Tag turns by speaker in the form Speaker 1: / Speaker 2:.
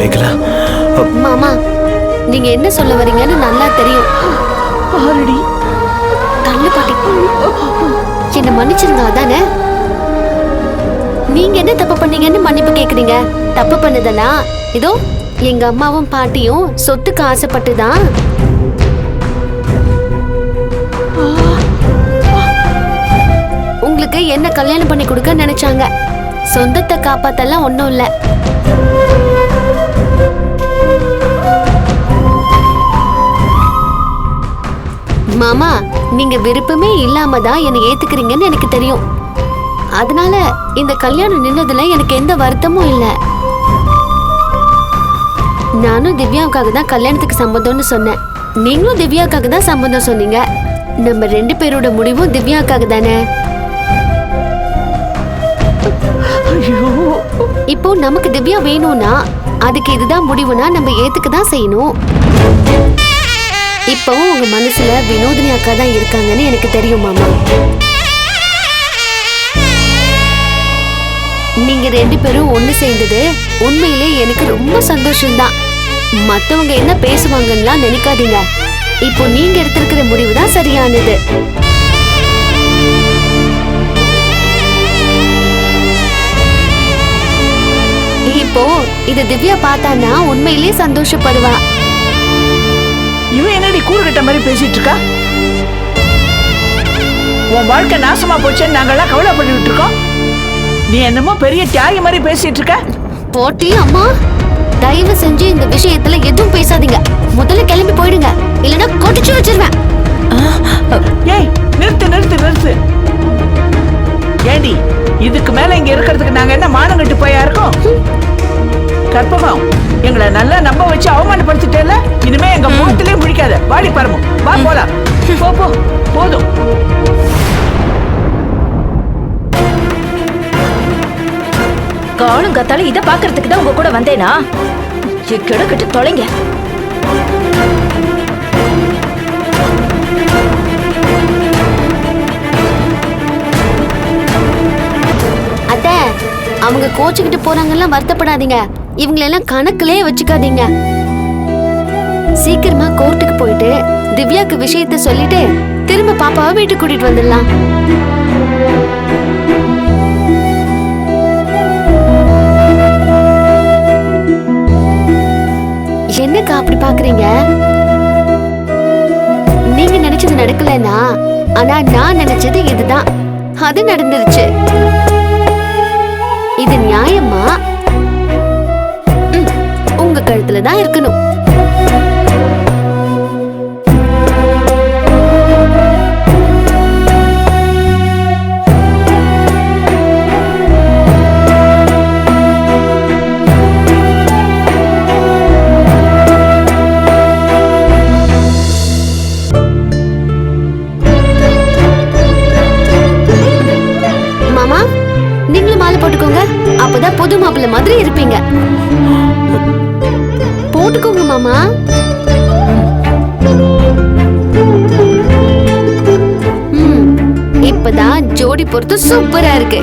Speaker 1: கேட்கல.
Speaker 2: மாமா, நீங்க என்ன சொல்ல வரீங்கன்னு நல்லா தெரியும்.
Speaker 3: ஆல்ரெடி
Speaker 2: தள்ளு பாட்டி, என்ன மன்னிச்சிருங்க. அதானே நீங்க என்ன தப்பு பண்ணீங்கன்னு மன்னிப்பு கேக்குறீங்க? தப்பு பண்ணதனா இதோ எங்க அம்மாவும் பாட்டியும் சொத்துக்கு ஆசைப்பட்டுதான் உங்களுக்கு என்ன கல்யாணம் பண்ணி கொடுக்க நினைச்சாங்க. சொந்தத்தை காப்பாத்தெல்லாம் ஒண்ணும் இல்ல. மாமா, நீங்க விருப்பமே இல்லாம தான் என்னை ஏத்துக்கிறீங்கன்னு எனக்கு தெரியும். அதனால இந்த கல்யாணம் நின்னதுல எனக்கு எந்த வருத்தமும் இல்ல. நானும் திவ்யாவுக்காக தான் கல்யாணத்துக்கு சம்மதம்னு சொன்னேன். நீங்களும் திவ்யாவுக்காக தான் சம்மதம் சொன்னீங்க. நம்ம 2 பேரோட முடிவும் திவ்யாவுக்காக தானே. இப்போ நமக்கு திவ்யா வேணும்னா அதுக்கு இதுதான் முடிவுனா நம்ம ஏத்துக்க தான் செய்யணும். இப்பவும் உங்க மனசுல வினோதினி அக்கா தான் இருக்காங்கன்னு எனக்கு தெரியும் மாமா. நீங்க 2 பேரும் ஒண்ணு சேர்ந்தது உண்மையிலே எனக்கு ரொம்ப சந்தோஷம்தான். மத்தவங்க என்ன பேசுவாங்கன்னா நினைக்காதீங்க. இப்போ நீங்க எடுத்திருக்கிற முடிவு தான் சரியானது. இப்போ இத திவ்யா பார்த்தானா உண்மையிலே சந்தோஷப்படுவா.
Speaker 3: இவன் என்னடி கூறுகிட்ட மாதிரி பேசிட்டு இருக்கா? உன் வாழ்க்கை நாசமா போச்சேன்னு நாங்கெல்லாம் கவலைப்பட்டு இருக்கோம். நீ என்னமோ பெரிய தியாகி மாதிரி பேசிட்டு இருக்க.
Speaker 2: போட்டி அம்மா, தயவு செஞ்சு இந்த விஷயத்துல எதுவும் பேசாதீங்க. முதல்ல கிளம்பி போயிடுங்க, இல்லனா கொட்டிச்சு வச்சிருவேன்.
Speaker 3: ஏய், நிறுத்து நிறுத்து நிறுத்து. ஏண்டி, இதுக்கு மேல இங்க இருக்கிறதுக்கு நாங்க என்ன மானம் கட்டு போயா இருக்கோம்? கற்பகம், எங்களை நல்லா நம்ப வச்சு அவமானப்படுத்திட்டேல. இனிமே எங்க முகத்திலே முடிக்காத. வாடி பரமு, வா போலாம். போ போ, போதும்.
Speaker 4: காணும் கத்தாலும் இதை பாக்குறதுக்கு தான் உங்க கூட வந்தேனா? கிட்ட தொலைங்க.
Speaker 2: அத்தை, அவங்க கோச்சுக்கிட்டு போறாங்கலாம் வருத்தப்படாதீங்க. இவங்களெல்லாம் கணக்குலயே வச்சுக்காதீங்க. சீக்கிரமா கோர்ட்டுக்கு போயிட்டு திவ்யாக்கு விஷயத்த சொல்லிட்டு திரும்ப பாப்பாவை வீட்டுக்கு கூட்டிட்டு வந்துடலாம். என்னக்கா அப்படி பாக்குறீங்க? நீங்க நினைச்சது நடக்கலனா, ஆனா நான் நினைச்சது இதுதான். அது நடந்துருச்சு. இது நியாயமா? உங்க கழுத்துல தான் இருக்கணும். மாமா, நீங்களும் மாலை போட்டுக்கோங்க. அப்பதான் புது மாப்பிள்ளை மாதிரி இருப்பீங்க. போட்டுக்கோங்க மாமா. இப்பதான் ஜோடி பொறுத்து சூப்பரா இருக்கு.